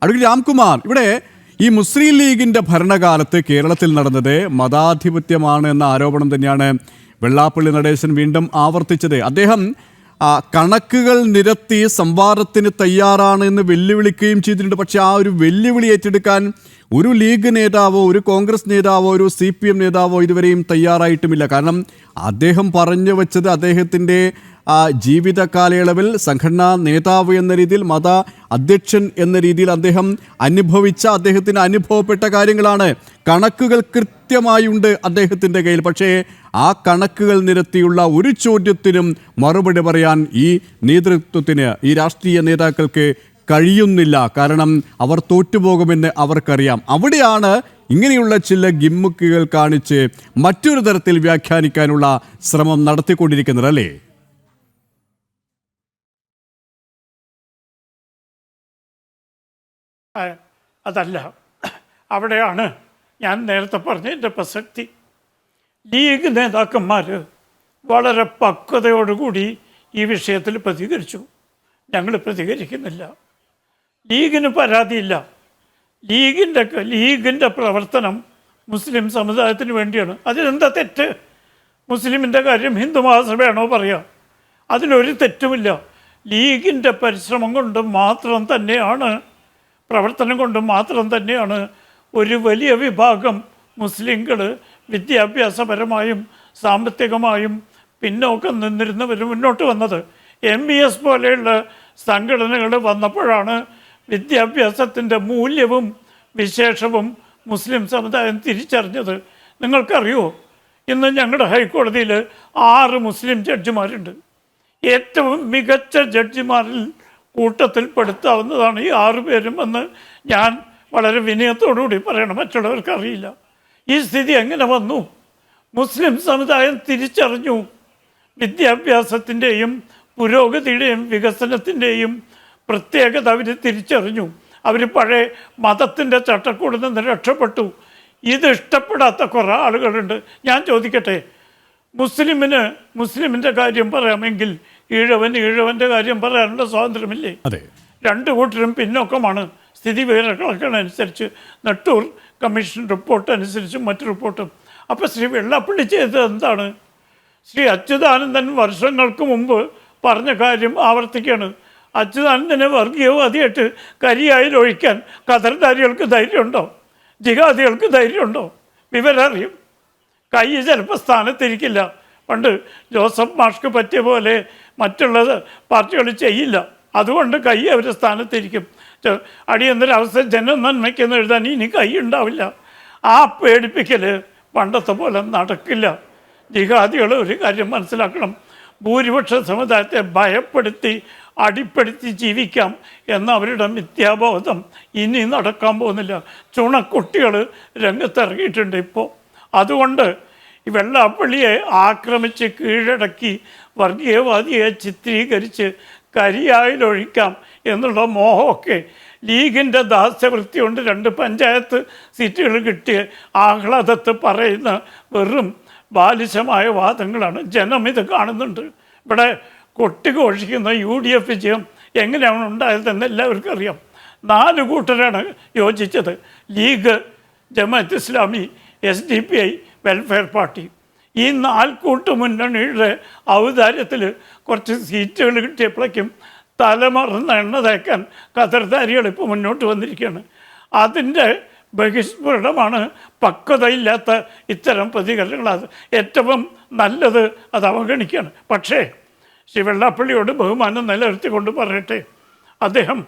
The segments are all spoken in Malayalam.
അഡ്വക്കേറ്റ് രാംകുമാർ, ഇവിടെ ഈ മുസ്ലിം ലീഗിന്റെ ഭരണകാലത്ത് കേരളത്തിൽ നടന്നത് മതാധിപത്യമാണ് എന്ന ആരോപണം തന്നെയാണ് വെള്ളാപ്പള്ളി നടേശൻ വീണ്ടും ആവർത്തിച്ചത്. അദ്ദേഹം കണക്കുകൾ നിരത്തി സംവാദത്തിന് തയ്യാറാണ് എന്ന് വെല്ലുവിളിക്കുകയും ചെയ്തിട്ടുണ്ട്. പക്ഷെ ആ ഒരു വെല്ലുവിളി ഏറ്റെടുക്കാൻ ഒരു ലീഗ് നേതാവോ ഒരു കോൺഗ്രസ് നേതാവോ ഒരു CPM നേതാവോ ഇതുവരെയും തയ്യാറായിട്ടുമില്ല. കാരണം അദ്ദേഹം പറഞ്ഞു വെച്ചത് അദ്ദേഹത്തിൻ്റെ ജീവിത കാലയളവിൽ സംഘടനാ നേതാവ് എന്ന രീതിയിൽ, മത അധ്യക്ഷൻ എന്ന രീതിയിൽ അദ്ദേഹം അനുഭവിച്ച, അദ്ദേഹത്തിന് അനുഭവപ്പെട്ട കാര്യങ്ങളാണ്. കണക്കുകൾ കൃത്യമായുണ്ട് അദ്ദേഹത്തിൻ്റെ കയ്യിൽ. പക്ഷേ ആ കണക്കുകൾ നിരത്തിയുള്ള ഒരു ചോദ്യത്തിനും മറുപടി പറയാൻ ഈ നേതൃത്വത്തിന്, ഈ രാഷ്ട്രീയ നേതാക്കൾക്ക് കഴിയുന്നില്ല. കാരണം അവർ തോറ്റുപോകുമെന്ന് അവർക്കറിയാം. അവിടെയാണ് ഇങ്ങനെയുള്ള ചില ഗിമ്മുക്കുകൾ കാണിച്ച് മറ്റൊരു തരത്തിൽ വ്യാഖ്യാനിക്കാനുള്ള ശ്രമം നടത്തിക്കൊണ്ടിരിക്കുന്നത്, അല്ലേ? അതല്ല, അവിടെയാണ് ഞാൻ നേരത്തെ പറഞ്ഞതിൻ്റെ പ്രസക്തി. ലീഗ് നേതാക്കന്മാർ വളരെ പക്വതയോടുകൂടി ഈ വിഷയത്തിൽ പ്രതികരിച്ചു. ഞങ്ങൾ പ്രതികരിക്കുന്നില്ല. ലീഗിന് പരാതിയില്ല. ലീഗിൻ്റെ പ്രവർത്തനം മുസ്ലിം സമുദായത്തിന് വേണ്ടിയാണ്. അതിനെന്താ തെറ്റ്? മുസ്ലിമിൻ്റെ കാര്യം ഹിന്ദു മഹാസഭയാണോ പറയുക? അതിലൊരു തെറ്റുമില്ല. ലീഗിൻ്റെ പരിശ്രമം കൊണ്ട് മാത്രം തന്നെയാണ്, പ്രവർത്തനം കൊണ്ട് മാത്രം തന്നെയാണ് ഒരു വലിയ വിഭാഗം മുസ്ലിങ്ങൾ വിദ്യാഭ്യാസപരമായും സാമ്പത്തികമായും പിന്നോക്കം നിന്നിരുന്നവർ മുന്നോട്ട് വന്നത്. MBS പോലെയുള്ള സംഘടനകൾ വന്നപ്പോഴാണ് വിദ്യാഭ്യാസത്തിൻ്റെ മൂല്യവും വിശേഷവും മുസ്ലിം സമുദായം തിരിച്ചറിഞ്ഞത്. നിങ്ങൾക്കറിയോ, ഇന്ന് ഞങ്ങളുടെ ഹൈക്കോടതിയിൽ 6 മുസ്ലിം ജഡ്ജിമാരുണ്ട്. ഏറ്റവും മികച്ച ജഡ്ജിമാരിൽ കൂട്ടത്തിൽ പെടുത്താവുന്നതാണ് ഈ 6 പേരും എന്ന് ഞാൻ വളരെ വിനയത്തോടുകൂടി പറയണം. മറ്റുള്ളവർക്ക് അറിയില്ല. ഈ സ്ഥിതി എങ്ങനെ വന്നു? മുസ്ലിം സമുദായം തിരിച്ചറിഞ്ഞു വിദ്യാഭ്യാസത്തിൻ്റെയും പുരോഗതിയുടെയും വികസനത്തിൻ്റെയും പ്രത്യേകത അവർ തിരിച്ചറിഞ്ഞു. അവർ പഴയ മതത്തിൻ്റെ ചട്ടക്കൂടിൽ നിന്ന് രക്ഷപ്പെട്ടു. ഇത് ഇഷ്ടപ്പെടാത്ത കുറേ ആളുകളുണ്ട്. ഞാൻ ചോദിക്കട്ടെ, മുസ്ലിമിൻ്റെ കാര്യം പറയാമെങ്കിൽ ഈഴവൻ്റെ കാര്യം പറയാനുള്ള സ്വാതന്ത്ര്യമില്ലേ? രണ്ടു കൂട്ടരും പിന്നോക്കമാണ്. സ്ഥിതി വിവരക്കണക്കനുസരിച്ച് നെട്ടൂർ കമ്മീഷൻ റിപ്പോർട്ട് അനുസരിച്ചും മറ്റു റിപ്പോർട്ടും. അപ്പോൾ ശ്രീ വെള്ളാപ്പള്ളി ചെയ്തത് എന്താണ്? ശ്രീ അച്യുതാനന്ദൻ വർഷങ്ങൾക്ക് മുമ്പ് പറഞ്ഞ കാര്യം ആവർത്തിക്കുകയാണ്. അച്യുതാനന്ദനെ വർഗീയവാദിയായിട്ട് കരിയായിൽ ഒഴിക്കാൻ ഖദർദാരികൾക്ക് ധൈര്യമുണ്ടോ? ജിഹാദികൾക്ക് ധൈര്യമുണ്ടോ? വിവരം അറിയും. കൈ ചിലപ്പോൾ സ്ഥാനത്തിരിക്കില്ല. പണ്ട് ജോസഫ് മാഷ്ക്ക് പറ്റിയ പോലെ മറ്റുള്ള പാർട്ടികൾ ചെയ്യില്ല. അതുകൊണ്ട് കൈ അവർ സ്ഥാനത്തിരിക്കും. അടിയന്തരാവസ്ഥ ജനനന്മയ്ക്കെന്ന് എഴുതാൻ ഇനി കൈ ഉണ്ടാവില്ല. ആ പേടിപ്പിക്കൽ പണ്ടത്തെ പോലെ നടക്കില്ല. ജിഹാദികൾ ഒരു കാര്യം മനസ്സിലാക്കണം, ഭൂരിപക്ഷ സമുദായത്തെ ഭയപ്പെടുത്തി അടിപ്പെടുത്തി ജീവിക്കാം എന്ന അവരുടെ മിഥ്യാബോധം ഇനി നടക്കാൻ പോകുന്നില്ല. ചുണക്കുട്ടികൾ രംഗത്തിറങ്ങിയിട്ടുണ്ട് ഇപ്പോൾ. അതുകൊണ്ട് ഈ വെള്ളാപ്പള്ളിയെ ആക്രമിച്ച് കീഴടക്കി വർഗീയവാദിയെ ചിത്രീകരിച്ച് കരിയായിലൊഴിക്കാം എന്നുള്ള മോഹമൊക്കെ ലീഗിൻ്റെ ദാസ്യവൃത്തി കൊണ്ട് 2 പഞ്ചായത്ത് സീറ്റുകൾ കിട്ടിയ ആഹ്ലാദത്ത് പറയുന്ന വെറും ബാലിശമായ വാദങ്ങളാണ്. ജനം ഇത് കാണുന്നുണ്ട്. ഇവിടെ കൊട്ടിഘോഷിക്കുന്ന UDF വിജയം എങ്ങനെയാണ് ഉണ്ടായതെന്ന് എല്ലാവർക്കും അറിയാം. 4 കൂട്ടരാണ് യോജിച്ചത്. League, Jamaat Islami, SDPI, welfare party. ഈ 4 കൂട്ടു മുന്നണിയുടെ ഔദാര്യത്തിൽ കുറച്ച് സീറ്റുകൾ കിട്ടിയപ്പോഴേക്കും തലമറന്ന് എണ്ണ തേക്കാൻ ഖദർദാരികൾ ഇപ്പോൾ മുന്നോട്ട് വന്നിരിക്കുകയാണ്. അതിൻ്റെ ബഹിസ്ഫുരണമാണ് പക്വതയില്ലാത്ത ഇത്തരം പ്രതികരണങ്ങൾ. അത് ഏറ്റവും നല്ലത് അത് അവഗണിക്കുകയാണ്. പക്ഷേ ശ്രീ വെള്ളാപ്പള്ളിയോട് ബഹുമാനം നിലനിർത്തിക്കൊണ്ട് പറയട്ടെ, അദ്ദേഹം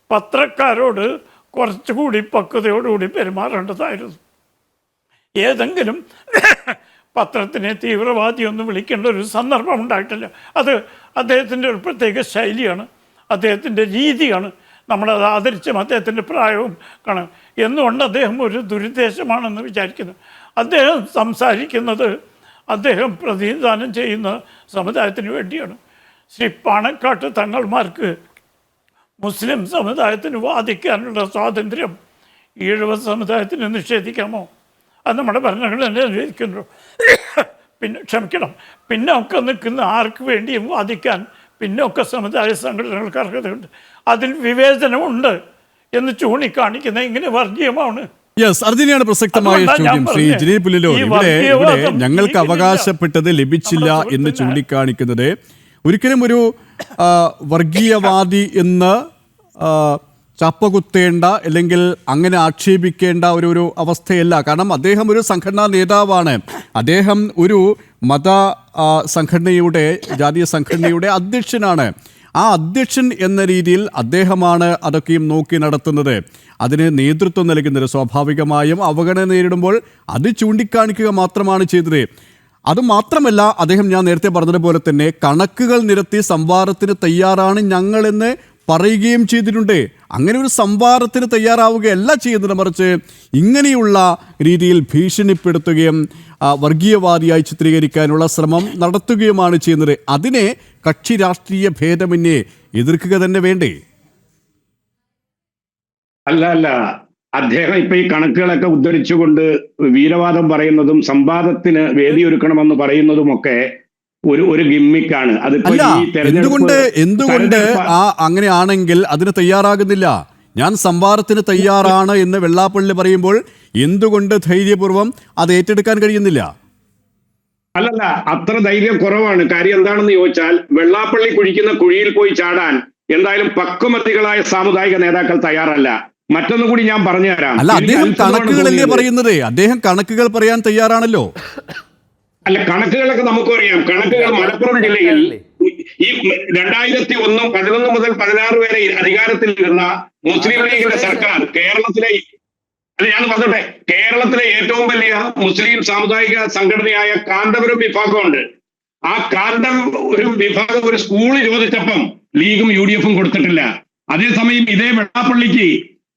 പത്രക്കാരോട് കുറച്ചുകൂടി പക്വതയോടുകൂടി പെരുമാറേണ്ടതായിരുന്നു. ഏതെങ്കിലും പത്രത്തിനെ തീവ്രവാദിയൊന്നും വിളിക്കേണ്ട ഒരു സന്ദർഭം ഉണ്ടായിട്ടില്ല. അത് അദ്ദേഹത്തിൻ്റെ ഒരു പ്രത്യേക ശൈലിയാണ്, അദ്ദേഹത്തിൻ്റെ രീതിയാണ്. നമ്മളത് ആദരിച്ചും അദ്ദേഹത്തിൻ്റെ പ്രായവും കാണാം. എന്നുകൊണ്ട് അദ്ദേഹം ഒരു ദുരുദ്ദേശമാണെന്ന് വിചാരിക്കുന്നു. അദ്ദേഹം സംസാരിക്കുന്നത് അദ്ദേഹം പ്രതിനിധാനം ചെയ്യുന്ന സമുദായത്തിന് വേണ്ടിയാണ്. ശ്രീ പാണക്കാട്ട് തങ്ങൾമാർക്ക് മുസ്ലിം സമുദായത്തിന് വാദിക്കാനുള്ള സ്വാതന്ത്ര്യം ഈഴവ സമുദായത്തിന് നിഷേധിക്കാമോ? അത് നമ്മുടെ ഭരണഘടന അനുവദിക്കുന്നു. പിന്നൊക്കെ നിൽക്കുന്ന ആർക്ക് വേണ്ടിയും വാദിക്കാൻ പിന്നോക്ക സമുദായ സംഘടനകൾക്ക് അർഹതയുണ്ട്. അതിൽ വിവേചനമുണ്ട് എന്ന് ചൂണ്ടിക്കാണിക്കുന്നത് ഇങ്ങനെ വർഗീയമാണ്. യെസ്, അർജുനെയാണ് പ്രസക്തമായ ചോദ്യം. ശ്രീ ജിനീൽ പുല്ലിലോ, ഇവിടെ ഞങ്ങൾക്ക് അവകാശപ്പെട്ടത് ലഭിച്ചില്ല എന്ന് ചൂണ്ടിക്കാണിക്കുന്നത് ഒരിക്കലും ഒരു വർഗീയവാദി എന്ന് ചപ്പകുത്തേണ്ട അല്ലെങ്കിൽ അങ്ങനെ ആക്ഷേപിക്കേണ്ട ഒരു അവസ്ഥയല്ല. കാരണം അദ്ദേഹം ഒരു സംഘടനാ നേതാവാണ്. അദ്ദേഹം ഒരു മത സംഘടനയുടെ, ജാതീയ സംഘടനയുടെ അധ്യക്ഷനാണ്. ആ അധ്യക്ഷൻ എന്ന രീതിയിൽ അദ്ദേഹമാണ് അതൊക്കെയും നോക്കി നടത്തുന്നത്, അതിന് നേതൃത്വം നൽകുന്നത്. സ്വാഭാവികമായും അവഗണന നേരിടുമ്പോൾ അത് ചൂണ്ടിക്കാണിക്കുക മാത്രമാണ് ചെയ്തത്. അതുമാത്രമല്ല, അദ്ദേഹം ഞാൻ നേരത്തെ പറഞ്ഞതുപോലെ തന്നെ കണക്കുകൾ നിരത്തി സംവാദത്തിന് തയ്യാറാണ് ഞങ്ങളെന്ന് പറയുകയും ചെയ്തിട്ടുണ്ട്. അങ്ങനെ ഒരു സംവാദത്തിന് തയ്യാറാവുകയല്ല ചെയ്യുന്നത്, മറിച്ച് ഇങ്ങനെയുള്ള രീതിയിൽ ഭീഷണിപ്പെടുത്തുകയും വർഗീയവാദിയായി ചിത്രീകരിക്കാനുള്ള ശ്രമം നടത്തുകയുമാണ് ചെയ്യുന്നത്. അതിനെ കക്ഷി രാഷ്ട്രീയ ഭേദമന്യേ എതിർക്കുക തന്നെ വേണ്ടേ? അല്ല, അദ്ദേഹം ഇപ്പൊ ഈ കണക്കുകളൊക്കെ ഉദ്ധരിച്ചുകൊണ്ട് വീരവാദം പറയുന്നതും സംവാദത്തിന് വേദിയൊരുക്കണമെന്ന് പറയുന്നതുമൊക്കെ ഒരു ഗിമ്മിക്കാണ്. അല്ല, എന്തുകൊണ്ട് അങ്ങനെയാണെങ്കിൽ അതിന് തയ്യാറാകുന്നില്ല? ഞാൻ സംവാദത്തിന് തയ്യാറാണ് എന്ന് വെള്ളാപ്പള്ളി പറയുമ്പോൾ എന്തുകൊണ്ട് ധൈര്യപൂർവ്വം അത് ഏറ്റെടുക്കാൻ കഴിയുന്നില്ല? അല്ലല്ല, അത്ര ധൈര്യം കുറവാണ്. കാര്യം എന്താണെന്ന് ചോദിച്ചാൽ, വെള്ളാപ്പള്ളി കുഴിക്കുന്ന കുഴിയിൽ പോയി ചാടാൻ എന്തായാലും പക്വമതികളായ സാമുദായിക നേതാക്കൾ തയ്യാറല്ല. മറ്റൊന്നും കൂടി ഞാൻ പറഞ്ഞു തരാം. അല്ല, അദ്ദേഹം കണക്കുകളല്ലേ പറയുന്നത്? അദ്ദേഹം കണക്കുകൾ പറയാൻ തയ്യാറാണല്ലോ. അല്ല, കണക്കുകളൊക്കെ നമുക്കറിയാം. കണക്കുകൾ മലപ്പുറം ജില്ലയിൽ ഈ 2001 11 മുതൽ 16 വരെ അധികാരത്തിലിരുന്ന മുസ്ലിം ലീഗിന്റെ സർക്കാർ കേരളത്തിലെ, ഞാൻ പറഞ്ഞോട്ടെ, കേരളത്തിലെ ഏറ്റവും വലിയ മുസ്ലിം സാമുദായിക സംഘടനയായ കാന്തപുരം വിഭാഗമുണ്ട്. ആ കാന്തപുരം വിഭാഗം ഒരു സ്കൂൾ ചോദിച്ചപ്പം ലീഗും UDF-ഉം കൊടുത്തിട്ടില്ല. അതേസമയം ഇതേ വെള്ളാപ്പള്ളിക്ക്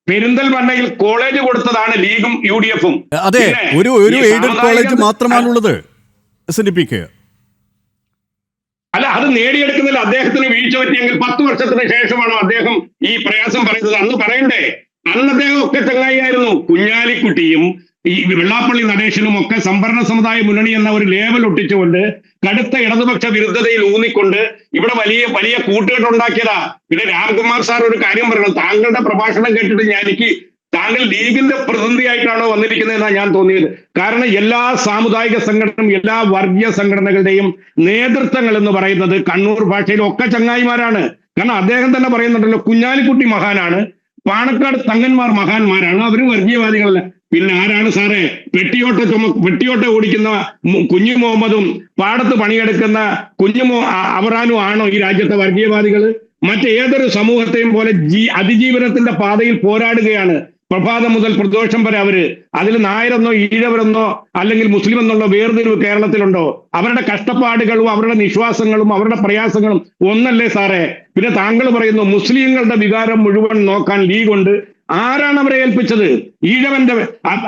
പെരിന്തൽമണ്ണയിൽ കോളേജ് കൊടുത്തതാണ് ലീഗും UDF-ഉം. അതെ, ഒരു എയ്ഡഡ് കോളേജ് മാത്രമാണുള്ളത് SNDP-ക്ക്. അല്ല, അത് നേടിയെടുക്കുന്നില്ല. അദ്ദേഹത്തിന് വീഴ്ച പറ്റിയെങ്കിൽ 10 വർഷത്തിന് ശേഷമാണോ അദ്ദേഹം ഈ പ്രയാസം പറയുന്നത്? അന്ന് പറയണ്ടേ? അന്ന് അദ്ദേഹം ഒക്കെ ചങ്ങായിയായിരുന്നു. കുഞ്ഞാലിക്കുട്ടിയും ഈ വെള്ളാപ്പള്ളി നടേശനും ഒക്കെ സംവരണ സമുദായ മുന്നണി എന്ന ഒരു ലേബൽ ഒട്ടിച്ചുകൊണ്ട് കടുത്ത ഇടതുപക്ഷ വിരുദ്ധതയിൽ ഊന്നിക്കൊണ്ട് ഇവിടെ വലിയ വലിയ കൂട്ടുകെട്ടുണ്ടാക്കിയതാ. പിന്നെ രാംകുമാർ സാർ ഒരു കാര്യം പറയണം, താങ്കളുടെ പ്രഭാഷണം കേട്ടിട്ട് താങ്കൾ ലീഗിന്റെ പ്രതിനിധിയായിട്ടാണോ വന്നിരിക്കുന്നതെന്നാണ് ഞാൻ തോന്നിയത്. കാരണം എല്ലാ സാമുദായിക സംഘടനയും എല്ലാ വർഗീയ സംഘടനകളുടെയും നേതൃത്വങ്ങൾ എന്ന് പറയുന്നത് കണ്ണൂർ ഭാഷയിൽ ഒക്കെ ചങ്ങായിമാരാണ്. കാരണം അദ്ദേഹം തന്നെ പറയുന്നുണ്ടല്ലോ, കുഞ്ഞാലിക്കുട്ടി മഹാനാണ്, പാണക്കാട് തങ്ങന്മാർ മഹാന്മാരാണ്, അവരും വർഗീയവാദികളല്ല. പിന്നെ ആരാണ് സാറേ? പെട്ടിയോട്ട ഓടിക്കുന്ന കുഞ്ഞു മുഹമ്മദും പാടത്ത് പണിയെടുക്കുന്ന അവറാനും ആണോ ഈ രാജ്യത്തെ വർഗീയവാദികൾ? മറ്റേതൊരു സമൂഹത്തെയും പോലെ അതിജീവനത്തിന്റെ പാതയിൽ പോരാടുകയാണ് പ്രഭാതം മുതൽ പ്രദോഷം വരെ അവര്. അതിൽ നായരെന്നോ ഈഴവരെന്നോ അല്ലെങ്കിൽ മുസ്ലിം എന്നുള്ള വേർതിരിവ് കേരളത്തിലുണ്ടോ? അവരുടെ കഷ്ടപ്പാടുകളും അവരുടെ നിശ്വാസങ്ങളും അവരുടെ പ്രയാസങ്ങളും ഒന്നല്ലേ സാറേ? പിന്നെ താങ്കൾ പറയുന്നു മുസ്ലിങ്ങളുടെ വികാരം മുഴുവൻ നോക്കാൻ ലീഗുണ്ട്. ആരാണ് അവരെ ഏൽപ്പിച്ചത്? ഈഴവന്റെ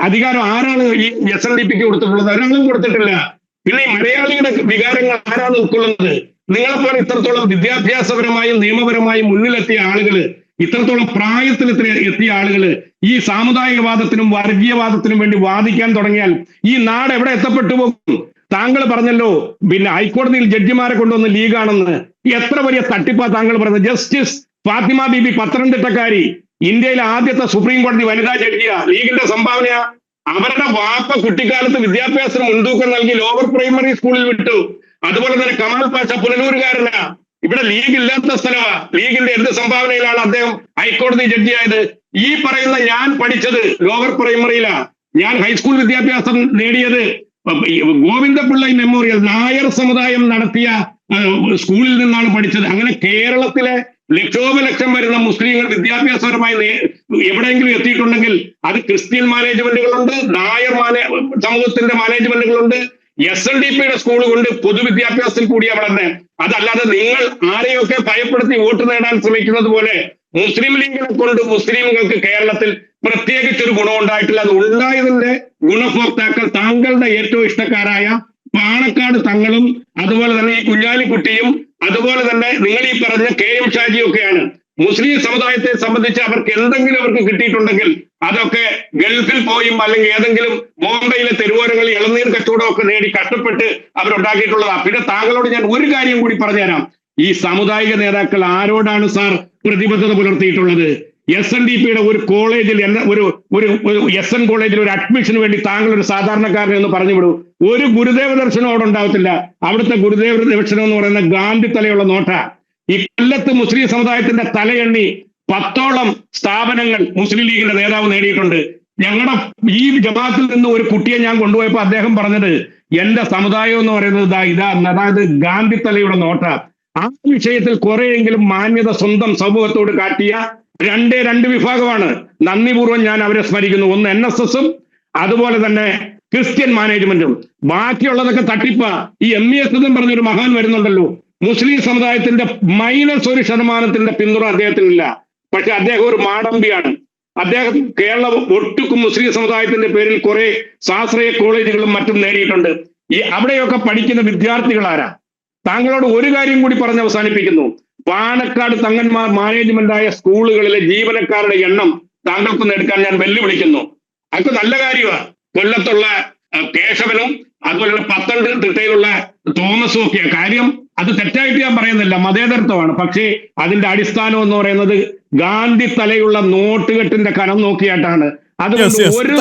അധികാരം ആരാണ് ഈ SNDP-ക്ക് കൊടുത്തിട്ടുള്ളത്? ഒരാളും കൊടുത്തിട്ടില്ല. പിന്നെ ഈ മലയാളിയുടെ വികാരങ്ങൾ ആരാണ് ഉൾക്കൊള്ളുന്നത്? നിങ്ങളെപ്പോലെ ഇത്രത്തോളം വിദ്യാഭ്യാസപരമായും നിയമപരമായും മുന്നിലെത്തിയ ആളുകള്, ഇത്രത്തോളം പ്രായത്തിൽ എത്തിയ ആളുകള് ഈ സാമുദായികവാദത്തിനും വർഗീയവാദത്തിനും വേണ്ടി വാദിക്കാൻ തുടങ്ങിയാൽ ഈ നാട് എവിടെ എത്തപ്പെട്ടു പോകും? താങ്കൾ പറഞ്ഞല്ലോ പിന്നെ ഹൈക്കോടതിയിൽ ജഡ്ജിമാരെ കൊണ്ടുവന്ന് ലീഗാണെന്ന്. എത്ര വലിയ തട്ടിപ്പാ താങ്കൾ പറഞ്ഞത്? ജസ്റ്റിസ് ഫാത്തിമ ബീബി, പത്തനംതിട്ടക്കാരി, ഇന്ത്യയിലെ ആദ്യത്തെ സുപ്രീം കോടതി വനിതാ ജഡ്ജിയാ. ലീഗിന്റെ സംഭാവന. അവരുടെ വാപ്പ കുട്ടിക്കാലത്ത് വിദ്യാഭ്യാസത്തിന് മുൻതൂക്കം നൽകി ലോവർ പ്രൈമറി സ്കൂളിൽ വിട്ടു. അതുപോലെ തന്നെ കമാൽ പാഷ പുനലൂരുകാരനാ. ഇവിടെ ലീഗ് ഇല്ലാത്ത സ്ഥലമാ. ലീഗിന്റെ എന്ത് സംഭാവനയിലാണ് അദ്ദേഹം ഹൈക്കോടതി ജഡ്ജിയായത്? ഈ പറയുന്ന ഞാൻ പഠിച്ചത് ലോവർ പ്രൈമറിയിലാ. ഞാൻ ഹൈസ്കൂൾ വിദ്യാഭ്യാസം നേടിയത് ഗോവിന്ദപിള്ളൈ മെമ്മോറിയൽ നായർ സമുദായം നടത്തിയ സ്കൂളിൽ നിന്നാണ് പഠിച്ചത്. അങ്ങനെ കേരളത്തിലെ ലക്ഷോപലക്ഷം വരുന്ന മുസ്ലിങ്ങൾ വിദ്യാഭ്യാസപരമായി എവിടെയെങ്കിലും എത്തിയിട്ടുണ്ടെങ്കിൽ അത് ക്രിസ്ത്യൻ മാനേജ്മെന്റുകളുണ്ട്, നായർ സമൂഹത്തിന്റെ മാനേജ്മെന്റുകളുണ്ട്, SNDP-യുടെ സ്കൂളുകൊണ്ട് പൊതുവിദ്യാഭ്യാസത്തിൽ കൂടിയ വളർന്നെ. അതല്ലാതെ നിങ്ങൾ ആരെയൊക്കെ ഭയപ്പെടുത്തി വോട്ട് നേടാൻ ശ്രമിക്കുന്നത് പോലെ മുസ്ലിം ലീഗിനെ കൊണ്ട് മുസ്ലിംകൾക്ക് കേരളത്തിൽ പ്രത്യേകിച്ചൊരു ഗുണം ഉണ്ടായിട്ടില്ല. അത് ഉണ്ടായതിന്റെ ഗുണഭോക്താക്കൾ താങ്കളുടെ ഏറ്റവും ഇഷ്ടക്കാരായ പാണക്കാട് തങ്ങളും അതുപോലെ തന്നെ ഈ കുഞ്ഞാലിക്കുട്ടിയും അതുപോലെ തന്നെ നിങ്ങൾ ഈ പറഞ്ഞ KM ഷാജിയൊക്കെയാണ്. മുസ്ലിം സമുദായത്തെ സംബന്ധിച്ച് അവർക്ക് എന്തെങ്കിലും അവർക്ക് കിട്ടിയിട്ടുണ്ടെങ്കിൽ അതൊക്കെ ഗൾഫിൽ പോയും അല്ലെങ്കിൽ ഏതെങ്കിലും ബോംബെയിലെ തെരുവോരങ്ങളിൽ ഇളനീർ കച്ചവടമൊക്കെ നേടി കഷ്ടപ്പെട്ട് അവരുണ്ടാക്കിയിട്ടുള്ളതാണ്. പിന്നെ താങ്കളോട് ഞാൻ ഒരു കാര്യം കൂടി പറഞ്ഞുതരാം. ഈ സാമുദായിക നേതാക്കൾ ആരോടാണ് സാർ പ്രതിബദ്ധത പുലർത്തിയിട്ടുള്ളത്? SNDPയുടെ ഒരു കോളേജിൽ ഒരു SN കോളേജിൽ ഒരു അഡ്മിഷന് വേണ്ടി താങ്കൾ ഒരു സാധാരണക്കാരനെ എന്ന് പറഞ്ഞു വിടൂ. ഒരു ഗുരുദേവ ദർശനം അവിടെ ഉണ്ടാവത്തില്ല. അവിടുത്തെ ഗുരുദേവ ദർശനം എന്ന് പറയുന്ന ഗാന്ധി തലയുള്ള നോട്ട. ഈ കൊല്ലത്ത് മുസ്ലിം സമുദായത്തിന്റെ തലയെണ്ണി 10ഓളം സ്ഥാപനങ്ങൾ മുസ്ലിം ലീഗിന്റെ നേതാവ് നേടിയിട്ടുണ്ട്. ഞങ്ങളുടെ ഈ ജമാഅത്തിൽ നിന്ന് ഒരു കുട്ടിയെ ഞാൻ കൊണ്ടുപോയപ്പോൾ അദ്ദേഹം പറഞ്ഞത് എന്റെ സമുദായം എന്ന് പറയുന്നത് ഇതാ, അതായത് ഗാന്ധി തലയുടെ നോട്ട. ആ വിഷയത്തിൽ കുറെയെങ്കിലും മാന്യത സ്വന്തം സമൂഹത്തോട് കാട്ടിയ രണ്ട് വിഭാഗമാണ്. നന്ദിപൂർവ്വം ഞാൻ അവരെ സ്മരിക്കുന്നു. ഒന്ന് NSSഉം അതുപോലെ തന്നെ ക്രിസ്ത്യൻ മാനേജ്മെന്റും. ബാക്കിയുള്ളതൊക്കെ തട്ടിപ്പ. ഈ MES എന്നും പറഞ്ഞൊരു മഹാൻ വരുന്നുണ്ടല്ലോ. മുസ്ലിം സമുദായത്തിന്റെ -1% പിന്തുണ അദ്ദേഹത്തിനില്ല. പക്ഷെ അദ്ദേഹം ഒരു മാടമ്പിയാണ്. അദ്ദേഹം കേരള ഒട്ടുക്കും മുസ്ലിം സമുദായത്തിന്റെ പേരിൽ കുറെ സ്വാശ്രയ കോളേജുകളും മറ്റും നേടിയിട്ടുണ്ട്. ഈ അവിടെയൊക്കെ പഠിക്കുന്ന വിദ്യാർത്ഥികളാരാ? താങ്കളോട് ഒരു കാര്യം കൂടി പറഞ്ഞ് അവസാനിപ്പിക്കുന്നു. പാണക്കാട് തങ്ങന്മാർ മാനേജ്മെന്റായ സ്കൂളുകളിലെ ജീവനക്കാരുടെ എണ്ണം താങ്കൾക്കൊന്ന് എടുക്കാൻ ഞാൻ വെല്ലുവിളിക്കുന്നു. അതൊക്കെ നല്ല കാര്യമാണ്. കൊല്ലത്തുള്ള കേശവനും അതുപോലെ പത്തനംതിട്ടയിലുള്ള തോമസും ഒക്കെ കാര്യം അത് തെറ്റായിട്ട് ഞാൻ പറയുന്നില്ല, മതേതരത്വമാണ്. പക്ഷേ അതിന്റെ അടിസ്ഥാനം എന്ന് പറയുന്നത് ഗാന്ധി തലയുള്ള നോട്ടുകെട്ടിന്റെ കനം നോക്കിയായിട്ടാണ്. അതുകൊണ്ട് ഒരു